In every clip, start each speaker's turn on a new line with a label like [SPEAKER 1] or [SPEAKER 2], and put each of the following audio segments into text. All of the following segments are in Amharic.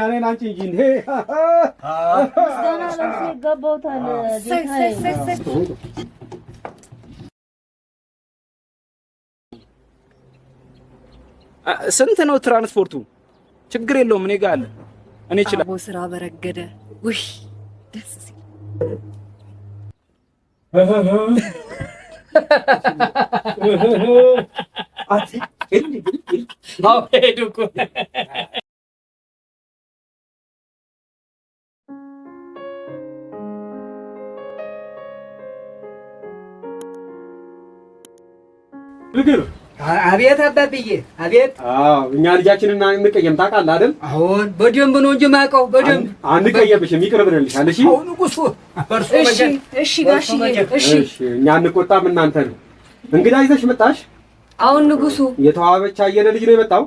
[SPEAKER 1] ምስጋናዬን አንቺ እንጂ እንዴ
[SPEAKER 2] ምስጋና ለእሱ ይገባውታል ጌታዬ።
[SPEAKER 3] ስንት ነው ትራንስፖርቱ? ችግር የለውም እኔ ጋር አለ። እኔ እችላለሁ።
[SPEAKER 4] አቦ ስራ በረገደ ውይ ደስ ሲል
[SPEAKER 5] አቤት አባብዬ አቤት።
[SPEAKER 1] እኛ ልጃችንን አንቀየም ታውቃለህ አይደል?
[SPEAKER 5] አሁን በደንብ ነው እንጂ የማውቀው በደንብ
[SPEAKER 1] አንቀየምሽም፣ ይቅር ብለንልሻል። እሺ
[SPEAKER 5] ንጉሱ።
[SPEAKER 4] እሺ ጋሽዬ እሺ።
[SPEAKER 1] እኛ አንቆጣም፣ እናንተ ነው። እንግዳ ይዘሽ መጣሽ?
[SPEAKER 4] አሁን ንጉሱ
[SPEAKER 1] የተዋበች አየለ ልጅ ነው የመጣው።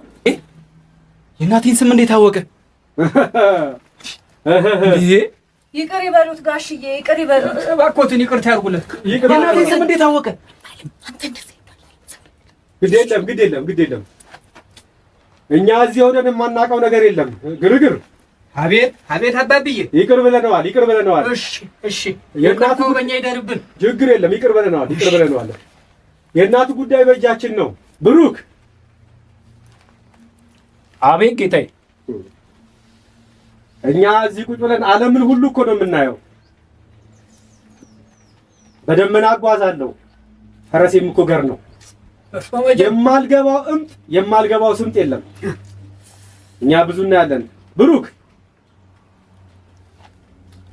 [SPEAKER 3] የእናቴን ስም እንዴት አወቀ?
[SPEAKER 4] ይቅር ይበሉት ጋሽዬ ይቅር ይበሉት።
[SPEAKER 5] እባክዎትን ይቅርታ ያድርጉለት።
[SPEAKER 3] የእናቴን ስም እንዴት አወቀ?
[SPEAKER 1] ግድ የለም እኛ እዚህ ሆነን የማናውቀው ነገር የለም። ግርግር
[SPEAKER 5] አቤት አባብዬ
[SPEAKER 1] ይቅር ብለነዋል።
[SPEAKER 5] እሺ የእናቱ በእኛ ይደርብን።
[SPEAKER 1] ችግር የለም ይቅር ብለነዋል። የእናቱ ጉዳይ በእጃችን ነው። ብሩክ
[SPEAKER 3] አቤት ጌታዬ።
[SPEAKER 1] እኛ እዚህ ቁጭ ብለን ዓለምን ሁሉ እኮ ነው የምናየው። በደመና አጓዛለሁ፣ ፈረሴም እኮ ገር ነው። የማልገባው ስምጥ የለም። እኛ ብዙ እናያለን። ብሩክ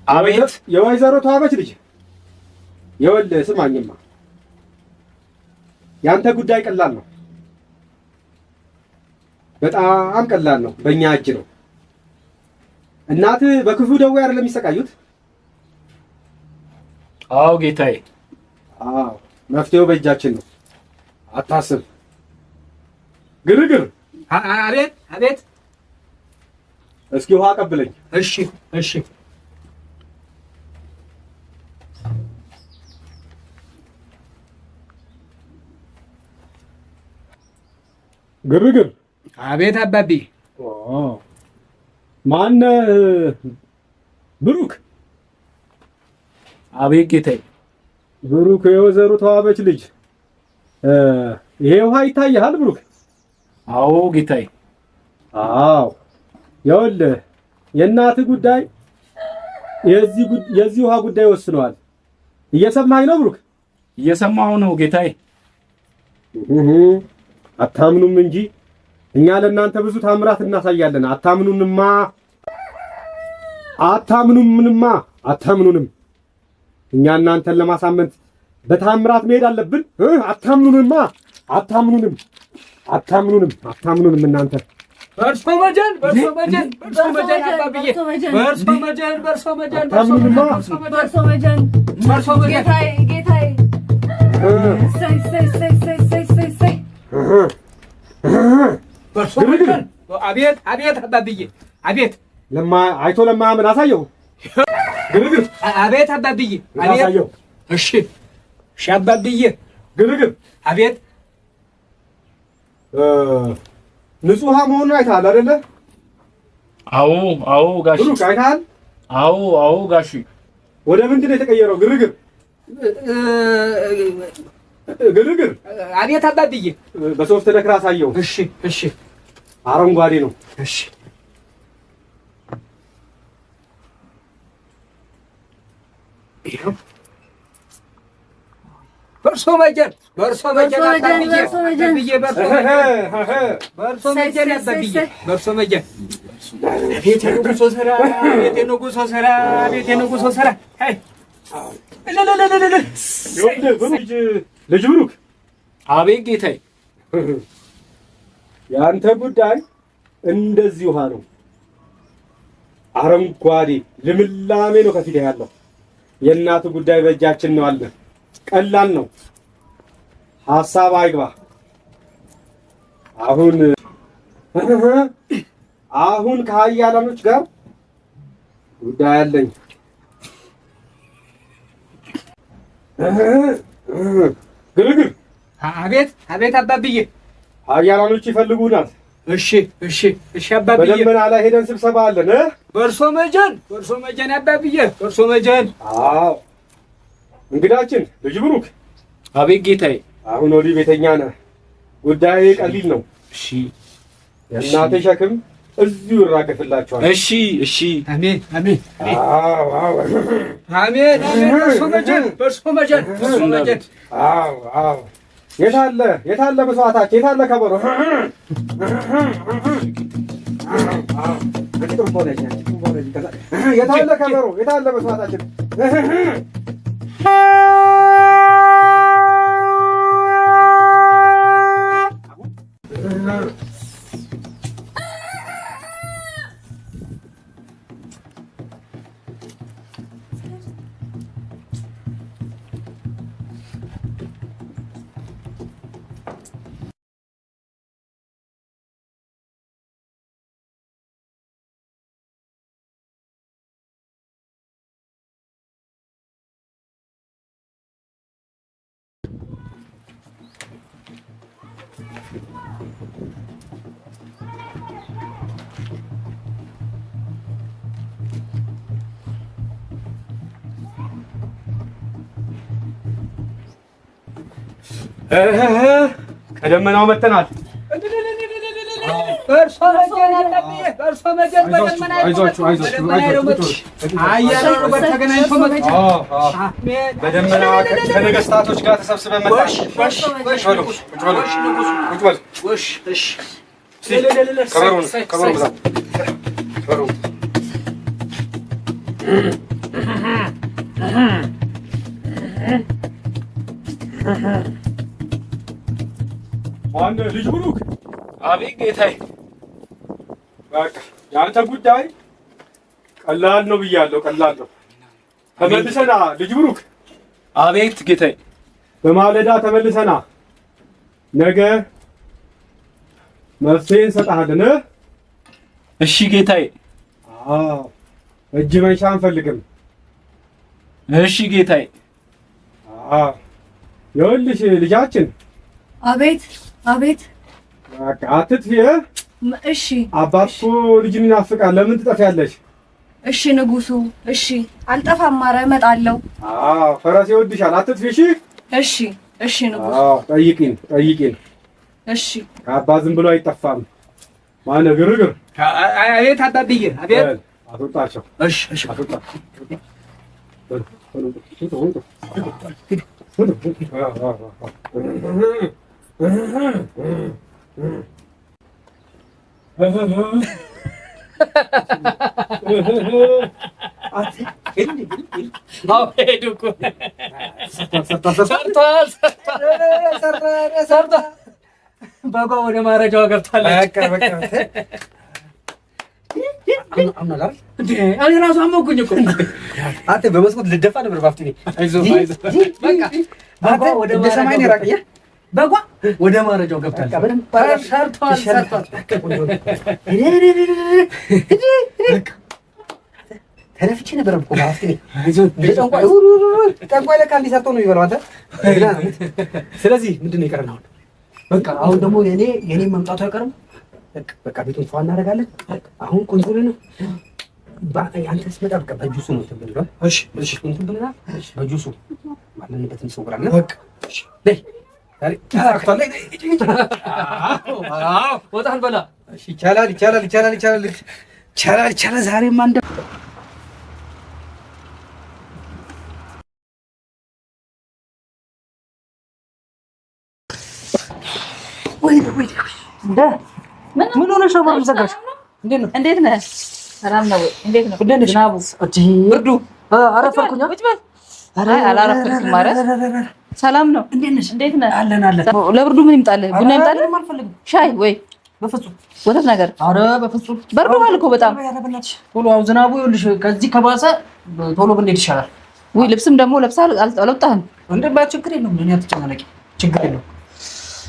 [SPEAKER 3] አቤት።
[SPEAKER 1] የወይዘሮ ተዋበች ልጅ ይኸውልህ፣ ስማኝማ፣ ያንተ ጉዳይ ቀላል ነው፣ በጣም ቀላል ነው። በእኛ እጅ ነው። እናትህ በክፉ ደዌ አይደለም የሚሰቃዩት?
[SPEAKER 3] አዎ ጌታዬ።
[SPEAKER 1] አዎ መፍትሄው በእጃችን ነው። አታስብ። ግርግር
[SPEAKER 5] አቤት።
[SPEAKER 1] እስኪ ውሃ ቀብለኝ።
[SPEAKER 5] እሺ
[SPEAKER 1] ግርግር
[SPEAKER 5] አቤት አባቢ።
[SPEAKER 1] ማነህ? ብሩክ
[SPEAKER 3] አቤት ጌታዬ።
[SPEAKER 1] ብሩክ የወይዘሮ ተዋበች ልጅ ይሄ ውሃ ይታያል ብሩክ?
[SPEAKER 3] አዎ ጌታዬ።
[SPEAKER 1] አዎ ይኸውልህ፣ የእናትህ ጉዳይ የዚህ ውሃ ጉዳይ ወስነዋል። እየሰማኝ ነው ብሩክ?
[SPEAKER 3] እየሰማሁ ነው ጌታዬ።
[SPEAKER 1] አታምኑም እንጂ እኛ ለእናንተ ብዙ ታምራት እናሳያለን። አታምኑንም። እኛ እናንተን ለማሳመን በታምራት መሄድ አለብን። አታምኑንም እናንተ
[SPEAKER 5] በርሶ መጀን አባብዬ በርሶ መጀን
[SPEAKER 4] ጌታዬ
[SPEAKER 5] በርሶ መጀን። አቤት አባብዬ አቤት።
[SPEAKER 1] አይቶ ለማያምን አሳየው። ግርግር
[SPEAKER 5] አቤት አባብዬ
[SPEAKER 1] አሳየው።
[SPEAKER 5] እሺ አባብዬ።
[SPEAKER 1] ግርግር
[SPEAKER 5] አቤት።
[SPEAKER 1] ንጹህ ውሃ መሆኑን አይተሃል አይደለ?
[SPEAKER 3] አዎ ጋሽ።
[SPEAKER 1] ብሩክ አይተሃል?
[SPEAKER 3] አዎ ጋሽ።
[SPEAKER 1] ወደ ምንድን ነው የተቀየረው? ግርግር
[SPEAKER 5] አቤት አባብዬ።
[SPEAKER 1] በሶፍት ነክራ አሳየው።
[SPEAKER 5] እሺ
[SPEAKER 1] አረንጓዴ ነው።
[SPEAKER 5] እሺ በርሶ መጀን አባብዬ በርሶ መጀን። አቤት የንጉሶ ስራ
[SPEAKER 1] ልጅ ብሩክ።
[SPEAKER 3] አቤት ጌታዬ።
[SPEAKER 1] የአንተ ጉዳይ እንደዚህ ውሃ ነው። አረንጓዴ ልምላሜ ነው ከፊት ያለው። የእናቱ ጉዳይ በእጃችን ነው አለ። ቀላል ነው። ሐሳብ አይግባ። አሁን ከሀያላኖች ጋር ጉዳይ አለኝ። ግርግር
[SPEAKER 5] አቤት አባብዬ።
[SPEAKER 1] ሀያላኖች ይፈልጉናል።
[SPEAKER 5] እሺ አባብዬ
[SPEAKER 1] በደመና ላይ ሄደን ስብሰባ አለን
[SPEAKER 5] በእርሶ መጀን አባብዬ በእርሶ መጀን።
[SPEAKER 1] አዎ እንግዳችን ልጅ ብሩክ።
[SPEAKER 3] አቤት ጌታዬ።
[SPEAKER 1] አሁን ወዲህ ቤተኛ ነህ። ጉዳይ ቀሊል ነው።
[SPEAKER 3] እሺ
[SPEAKER 1] የእናቴ ሸክም እዚሁ ይራገፍላችኋል።
[SPEAKER 3] እሺ
[SPEAKER 5] አሜን።
[SPEAKER 1] አዎ
[SPEAKER 5] አሜን። በእርሶ መጀን።
[SPEAKER 1] አዎ የታለ መስዋዕታችን? የታለ ከበሮ? የታለ ከበሮ? የታለ መስዋዕታችን? ከደመናው መተናል።
[SPEAKER 5] በእርሶ መጀን አባብዬ በእርሶ መጀን።
[SPEAKER 1] በደመና ከነገስታቶች ጋር ተሰብስበን መጣን። ማነው ልጅ ብሩክ?
[SPEAKER 3] አቤት ጌታዬ።
[SPEAKER 1] በቃ የአንተ ጉዳይ ቀላል ነው ብያለሁ። ቀላል ነው። ተመልሰና ልጅ ብሩክ።
[SPEAKER 3] አቤት ጌታዬ።
[SPEAKER 1] በማለዳ ተመልሰና ነገ መፍትሄ እንሰጥሃለን።
[SPEAKER 3] እሺ ጌታዬ።
[SPEAKER 1] እጅ መንሻ አንፈልግም።
[SPEAKER 3] እሺ ጌታዬ።
[SPEAKER 1] ይኸውልሽ ልጃችን።
[SPEAKER 4] አቤት
[SPEAKER 1] በቃ አትጥፊ።
[SPEAKER 4] እሺ
[SPEAKER 1] አባት እኮ ልጅን ይናፍቃል። ለምን ትጠፊያለሽ?
[SPEAKER 4] እሺ ንጉሱ፣ እሺ አልጠፋም። ኧረ እመጣለሁ።
[SPEAKER 1] ፈረስ ይወድሻል። አትጥፊ።
[SPEAKER 4] እሺ ንጉሱ።
[SPEAKER 1] ጠይቂን።
[SPEAKER 4] እሺ
[SPEAKER 1] ከአባ ዝም ብሎ አይጠፋም። ማነው ግርግር?
[SPEAKER 5] አቤት አባብዬ። አቤት
[SPEAKER 1] አትወጣቸው።
[SPEAKER 5] እሺ
[SPEAKER 1] አትወጣ።
[SPEAKER 5] በጓ ወደ ማረጃው ገብታለች። እኔ ራሱ አመኩኝ እኮ
[SPEAKER 6] አንተ በመስኮት ልደፋ ነበር። ባፍቲ
[SPEAKER 5] አይዞህ በጓ ወደ
[SPEAKER 6] ሰማይ ነው ራቀያ።
[SPEAKER 5] በጓ ወደ ማረጃው ገብታለች። ሰርቷል።
[SPEAKER 6] ተነፍቼ ነበር እኮ ባፍቲ ጠንቋይ ለካ እንዲሰርተው ነው የሚበላው አንተ። ስለዚህ ምንድን ነው የቀረን አሁን? በቃ አሁን ደግሞ የኔ መምጣቱ አይቀርም። በቃ ቤቱን ፏ እናደርጋለን። አሁን ቁንቁል ነው አንተ ስትመጣ በቃ በጁሱ ነው ተብሏል። እሺ ቁንቁል ብለና በጁሱ ማለንበት እንሰውራለን። በቃ እሺ ነይ
[SPEAKER 5] ወጣን በላ።
[SPEAKER 6] እሺ ይቻላል። ዛሬማ እንደ ወይ ምን ሆነሽ ነው? ባሉ ዘጋሽ።
[SPEAKER 2] እንዴት ነህ? ሰላም ነው? እንዴት ነው? ዝናቡ
[SPEAKER 6] ብርዱ አረፈርኩኝ።
[SPEAKER 2] አይ አላረፈርኩም ማለት ሰላም ነው። እንዴት ነህ?
[SPEAKER 6] አለን።
[SPEAKER 2] ለብርዱ ምን ይምጣልህ? ቡና ይምጣልህ?
[SPEAKER 6] አልፈልግም።
[SPEAKER 2] ሻይ ወይ
[SPEAKER 6] በፍጹም
[SPEAKER 2] ወተት ነገር?
[SPEAKER 6] ኧረ በፍጹም
[SPEAKER 2] በርዶሃል እኮ በጣም።
[SPEAKER 6] ቶሎ አሁን ዝናቡ ይኸውልሽ፣ ከዚህ ከባሰ ቶሎ ብንሄድ ይሻላል።
[SPEAKER 2] ወይ ልብስም ደግሞ ለብሰህ አልወጣህም?
[SPEAKER 6] እንደባ ችግር የለውም። እኔ አትጨናነቂ፣ ችግር የለውም።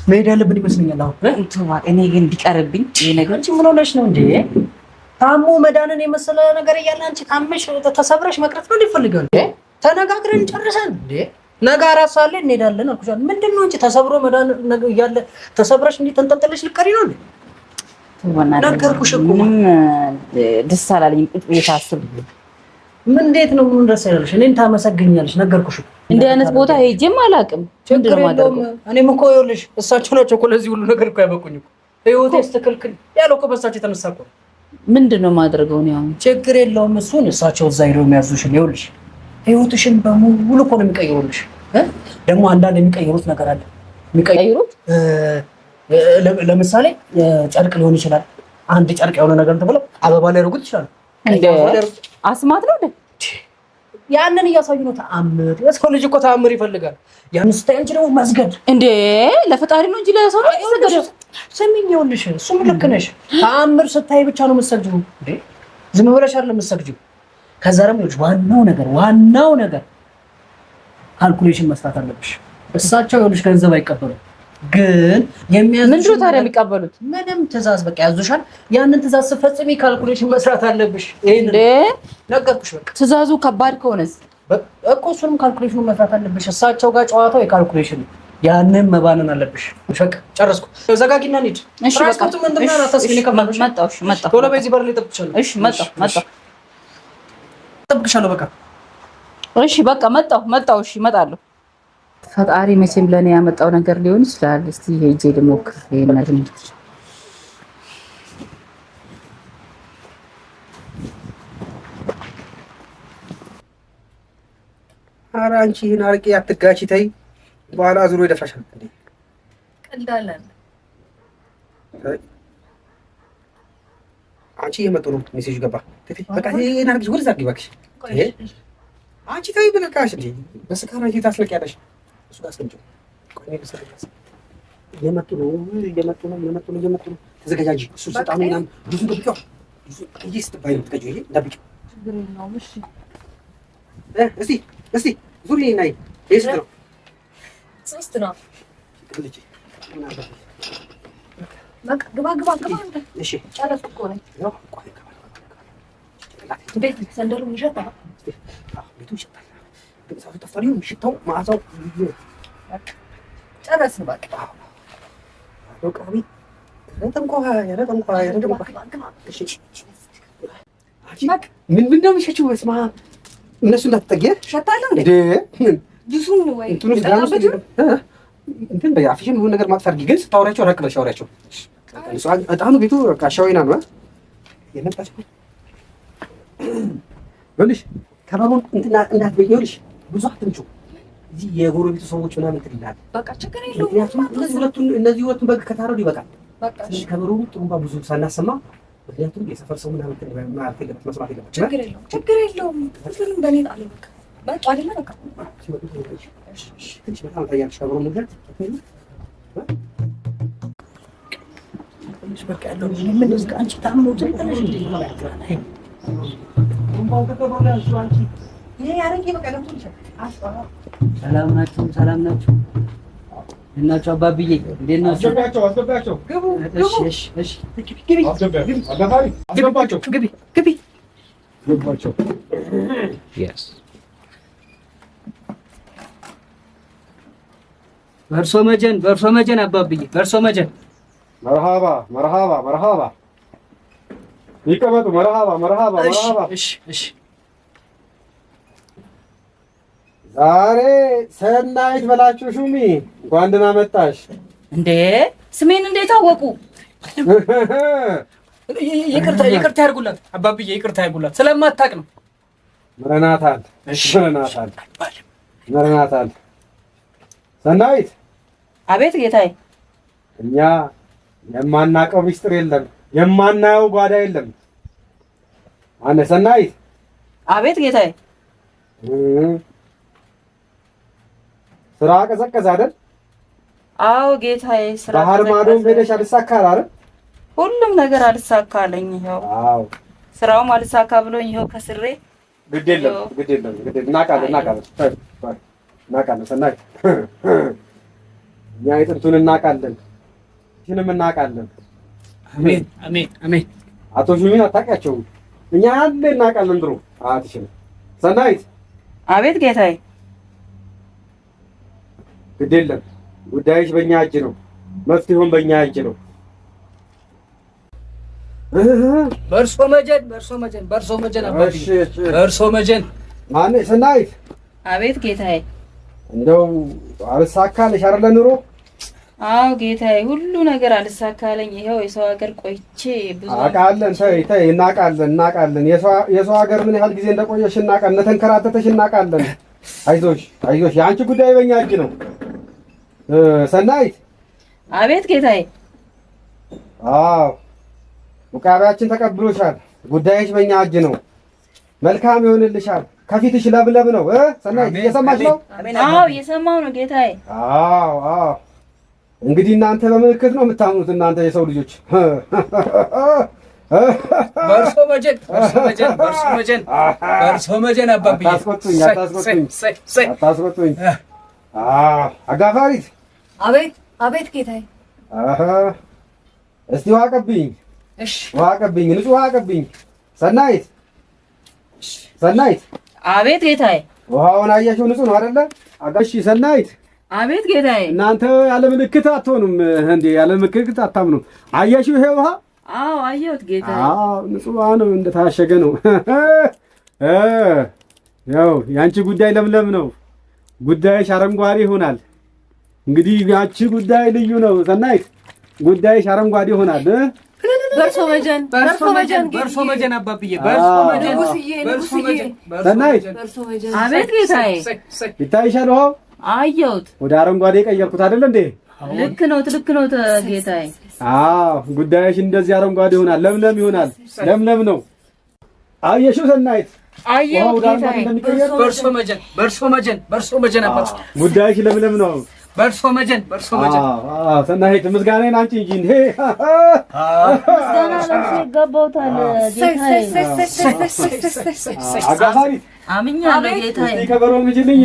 [SPEAKER 6] መሄድ ያለብን ይመስለኛል አሁን።
[SPEAKER 2] እኔ ግን ቢቀርብኝ ይሄ ነገር።
[SPEAKER 6] አንቺ ምን ሆነሽ ነው እንዴ? ታሞ መዳንን የመሰለ ነገር እያለ አንቺ ታመሽ ተሰብረሽ መቅረት ነው ሊፈልጋል እንዴ? ተነጋግረን ጨርሰን እንዴ ነገ 4 ሰዓት ላይ እንሄዳለን አልኩሽ። ምንድን ነው አንቺ ተሰብሮ መዳን እያለ ተሰብረሽ እንዴ ተንጠልጥለሽ ልትቀሪ ነው እንዴ? ነገርኩሽ እኮ
[SPEAKER 2] ደስ አላለኝ። ቁጭ ብዬ ሳስብ
[SPEAKER 6] ምን እንዴት ነው ምን ደስ ያለሽ? እኔን ታመሰግኛለሽ። ነገርኩሽ እኮ
[SPEAKER 2] እንዲህ አይነት ቦታ ሄጄም አላውቅም።
[SPEAKER 6] ችግር የለውም። እኔም እኮ ይኸውልሽ እሳቸው ናቸው እኮ ለዚህ ሁሉ ነገር እኮ ያበቁኝ እኮ ህይወቴ ስትክልክል ያለው እኮ በእሳቸው የተነሳ እኮ።
[SPEAKER 2] ምንድን ነው የማደርገው ነው? አሁን
[SPEAKER 6] ችግር የለውም። እሱን እሳቸው እዛ ሄደው የሚያዙሽን ይኸውልሽ ህይወትሽን በሙሉ እኮ ነው የሚቀይሩልሽ። ደግሞ አንዳንድ የሚቀይሩት ነገር አለ። የሚቀይሩት ለምሳሌ ጨርቅ ሊሆን ይችላል። አንድ ጨርቅ የሆነ ነገር ተብለው አበባ ላይ ያደርጉት ይችላል።
[SPEAKER 2] አስማት ነው አይደል?
[SPEAKER 6] ያንን እያሳዩ ነው። ተአምር የሰው ልጅ እኮ ተአምር ይፈልጋል። ያን ስታይ አንቺ ደግሞ መስገድ
[SPEAKER 2] እንዴ ለፈጣሪ ነው እንጂ ለሰው ነው የሚሰገደው።
[SPEAKER 6] ስሚኝ ይኸውልሽ እሱም ልክ ነሽ። ተአምር ስታይ ብቻ ነው የምትሰግጂው እንዴ ዝም ብለሽ አይደለም የምትሰግጂው። ከዛ ደግሞ ዋናው ነገር ካልኩሌሽን መስራት አለብሽ። እሳቸው ይኸውልሽ ገንዘብ አይቀበሉም፣ ግን
[SPEAKER 2] ምንድን ነው ታዲያ የሚቀበሉት?
[SPEAKER 6] ምንም ትእዛዝ በቃ ያዙሻል። ያንን ትእዛዝ ስትፈጽሚ ካልኩሌሽን መስራት አለብሽ። ይሄን ነገርኩሽ። በቃ
[SPEAKER 2] ትእዛዙ ከባድ ከሆነስ
[SPEAKER 6] እኮ እሱንም ካልኩሌሽኑ መስራት አለብሽ። እሳቸው ጋር ጨዋታው የካልኩሌሽን ያንን መባነን አለብሽ። በቃ ጨረስኩ። ዘጋጊና እንሂድ።
[SPEAKER 2] እሺ በቃ
[SPEAKER 6] ቶሎ በዚህ በር ላይ እጠብቅሻለሁ።
[SPEAKER 2] እሺ መጣሁ
[SPEAKER 6] እጠብቅሻለሁ። በቃ
[SPEAKER 2] እሺ በቃ መጣሁ። እሺ እመጣለሁ። ፈጣሪ መቼም ለኔ ያመጣው ነገር ሊሆን ይችላል። እስቲ ሄጄ ልሞክር ይሄን ነገር።
[SPEAKER 6] ኧረ አንቺ ይሄን አርቄ አትጋቺ፣ ተይ። በኋላ ዙሮ ይደፋሻል እንዴ።
[SPEAKER 4] ቀልዳለን።
[SPEAKER 6] አንቺ እየመጡ ነው። ሜሴጅ ገባ። በቃ ይሄን አርቄ ወደዛ አድርጊ እባክሽ። አንቺ ተይ ብለካሽ እንዴ። በስካራ አንቺ ታስለቂያለሽ። እሱ ጋር አስቀምጪው። ቆይ ልሰጥሽ። እየመጡ ነው። ተዘጋጃጂ። እሱ ሰጣኑ ምናምን ብዙ ደብቀው ብዙ ስትባይ ነው ትቀጂው። ይሄ ደብቀው
[SPEAKER 4] ችግር የለውም። እሺ
[SPEAKER 6] እስቲ ዙሪ ነይ። እሺ ነው
[SPEAKER 4] ሶስት ነው።
[SPEAKER 6] ልጅ
[SPEAKER 4] በቃ ግባ።
[SPEAKER 6] እሺ
[SPEAKER 4] ጨረስኩ እኮ ነኝ።
[SPEAKER 6] ያው ቆይ
[SPEAKER 4] እንዴት ሰንደሉ ይሸታል?
[SPEAKER 6] ቤቱ ይሸታል። ግን ሰው ተፈሪው ሽታው ማዕዛው
[SPEAKER 4] ጨረስን በቃ።
[SPEAKER 6] ቃቢ ረጠንኳ እሺ ምን ነው የሚሸችው? በስመ አብ እነሱ እንዳትጠጊ
[SPEAKER 4] ሸታለሁ እንዴ ጁሱን ወይ
[SPEAKER 6] እንትን በአፍሽን ሁሉ ነገር ማጥፋት አድርጊ። ግን ስታወሪያቸው ራቅ በልሽ አውሪያቸው። እጣኑ ቤቱ አሻዊና ነው የመጣች ይኸውልሽ ከበሩን እንዳትበይልሽ ብዙ አትምጪው። እዚህ የጎረቤቱ ሰዎች ምናምን እንትን ይላል።
[SPEAKER 4] በቃ ችግር የለውም።
[SPEAKER 6] ምክንያቱም እነዚህ ሁለቱን በግ ከታረዱ ይበቃል።
[SPEAKER 4] በቃ
[SPEAKER 6] እሺ ከበሩ ጥሩምባ ብዙ ሳናሰማ፣ ምክንያቱም የሰፈር ሰው ምናምን እንትን ማለት የለበት መስማት የለበት።
[SPEAKER 4] ችግር የለውም። ሁሉንም በኔ ጣል በቃ አይደለ በቃ
[SPEAKER 6] ትንሽ በጣም ታያለሽ። ከበሩ ነገር በቃ ያለው ምን እስከ አንቺ ታምነው ትንሽ እንዴ ሰላም ናችሁ? እናችሁ አባብዬ እንዴት ናችሁ?
[SPEAKER 1] አስገባቸው።
[SPEAKER 6] እሺ ግቢ። በእርሶ መጀን አባብዬ በእርሶ መጀን።
[SPEAKER 1] መርሃባ ይቀመጡ። መርሃባ።
[SPEAKER 6] እሺ
[SPEAKER 1] ዛሬ ሰናይት በላችሁ ሹሚ፣ እንኳን ደህና መጣሽ።
[SPEAKER 2] እንዴ ስሜን እንዴት አወቁ?
[SPEAKER 6] ይቅርታ ያድርጉላት አባብዬ፣ ይቅርታ ያድርጉላት ስለማታውቅ ነው።
[SPEAKER 1] ምረናታል። ሰናይት።
[SPEAKER 2] አቤት ጌታዬ።
[SPEAKER 1] እኛ የማናውቀው ሚስጥር የለም፣ የማናየው ጓዳ የለም። አነ ሰናይት።
[SPEAKER 2] አቤት ጌታዬ።
[SPEAKER 1] ስራ ቀዘቀዘ አይደል?
[SPEAKER 2] አዎ ጌታዬ፣ ስራ
[SPEAKER 1] ባህር ማዶም ሄደሽ አልሳካ አይደል?
[SPEAKER 2] ሁሉም ነገር አልሳካለኝ። ይኸው
[SPEAKER 1] አዎ
[SPEAKER 2] ስራውም አልሳካ ብሎኝ ይኸው ከስሬ።
[SPEAKER 1] ግድ የለም እናውቃለን። ሰናይት፣ እኛ የጥንቱን እናውቃለን፣ ይህንም እናውቃለን።
[SPEAKER 6] አሜን።
[SPEAKER 1] አቶ ሹሚን አታውቂያቸውም? እኛ ያለ እናውቃለን። ድሮ አትሽም። ሰናይት።
[SPEAKER 2] አቤት ጌታዬ።
[SPEAKER 1] ግድ የለም ጉዳይሽ በእኛ እጅ ነው፣ መፍትሄውም በእኛ እጅ ነው።
[SPEAKER 5] በእርሶ መጀን በእርሶ መጀን በእርሶ መጀን አባትዬ በእርሶ መጀን።
[SPEAKER 1] ማነው ሰናይት?
[SPEAKER 2] አቤት ጌታዬ።
[SPEAKER 1] እንደው አልሳካልሽ አይደለ ኑሮ?
[SPEAKER 2] አዎ ጌታዬ፣ ሁሉ ነገር አልሳካለኝ። ይኸው የሰው ሀገር ቆይቼ ብዙ
[SPEAKER 1] አውቃለን። ተይ እናውቃለን። የሰው ሀገር ምን ያህል ጊዜ እንደቆየሽ እናውቃለን። እንደተንከራተተሽ እናውቃለን። አይዞሽ የአንቺ ጉዳይ በእኛ እጅ ነው። ሰናይት።
[SPEAKER 2] አቤት ጌታዬ።
[SPEAKER 1] አዎ ውቃቢያችን ተቀብሎሻል። ጉዳይሽ በእኛ እጅ ነው። መልካም ይሆንልሻል። ከፊትሽ ለብለብ ነው። ሰናይት እየሰማሽ ነው?
[SPEAKER 2] አዎ እየሰማሁ ነው ጌታዬ።
[SPEAKER 1] አዎ እንግዲህ እናንተ በምልክት ነው የምታምኑት። እናንተ የሰው ልጆች
[SPEAKER 5] በእርሶ መጀን በእርሶ መጀን በእርሶ መጀን በእርሶ መጀን አባብዬ
[SPEAKER 1] አታስቆጡኝ። አጋፋሪት።
[SPEAKER 4] አቤት ጌታዬ።
[SPEAKER 1] እስቲ ውሃ ቀብኝ።
[SPEAKER 4] እሺ
[SPEAKER 1] ውሃ ቀብኝ፣ ንጹህ ውሃ ቀብኝ። ሰናይት።
[SPEAKER 2] አቤት ጌታዬ።
[SPEAKER 1] ውሃውን አየሽው? ንጹህ ነው አይደለ? እሺ ሰናይት።
[SPEAKER 2] አቤት ጌታዬ።
[SPEAKER 1] እናንተ ያለ ምልክት አትሆኑም እንዴ? ያለ ምልክት አታምኑም? አየሽው ይሄ ውሃ?
[SPEAKER 2] አዎ አየሁት ጌታዬ።
[SPEAKER 1] አዎ ንጹህ ውሃ ነው፣ እንደታሸገ ነው። ያው ያንቺ ጉዳይ ለምለም ነው፣ ጉዳይሽ አረንጓዴ ይሆናል። እንግዲህ ያንቺ ጉዳይ ልዩ ነው ሰናይት፣ ጉዳይሽ አረንጓዴ ይሆናል።
[SPEAKER 4] በእርሶ መጀን በእርሶ መጀን
[SPEAKER 5] በእርሶ መጀን አባብዬ በእርሶ መጀን በእርሶ መጀን
[SPEAKER 1] ሰናይት።
[SPEAKER 4] በእርሶ መጀን።
[SPEAKER 2] አቤት ጌታዬ።
[SPEAKER 1] ይታይሻል ውሃው?
[SPEAKER 2] አየሁት።
[SPEAKER 1] ወደ አረንጓዴ ቀየርኩት አይደል እንዴ?
[SPEAKER 2] ልክ ነው ጌታዬ።
[SPEAKER 1] አዎ ጉዳይሽ እንደዚህ አረንጓዴ ይሆናል፣ ለምለም ይሆናል። ለምለም ነው። አየሽው ሰናይት?
[SPEAKER 2] አየሁት ጌታዬ።
[SPEAKER 5] በእርሶ መጀን በእርሶ መጀን በእርሶ መጀን አባቱ
[SPEAKER 1] ጉዳይሽ ለምለም ነው።
[SPEAKER 5] በእርሶ መጀን በእርሶ መጀን።
[SPEAKER 1] ሰናይት ምስጋናዬን አንቺ እንጂ እንዴ
[SPEAKER 2] ምስጋና ለእርሶ ይገባውታል ጌታዬ።
[SPEAKER 1] አጋፋሪት
[SPEAKER 2] አምኛለሁ ጌታዬ።
[SPEAKER 1] ከበሮ ምጅልኝ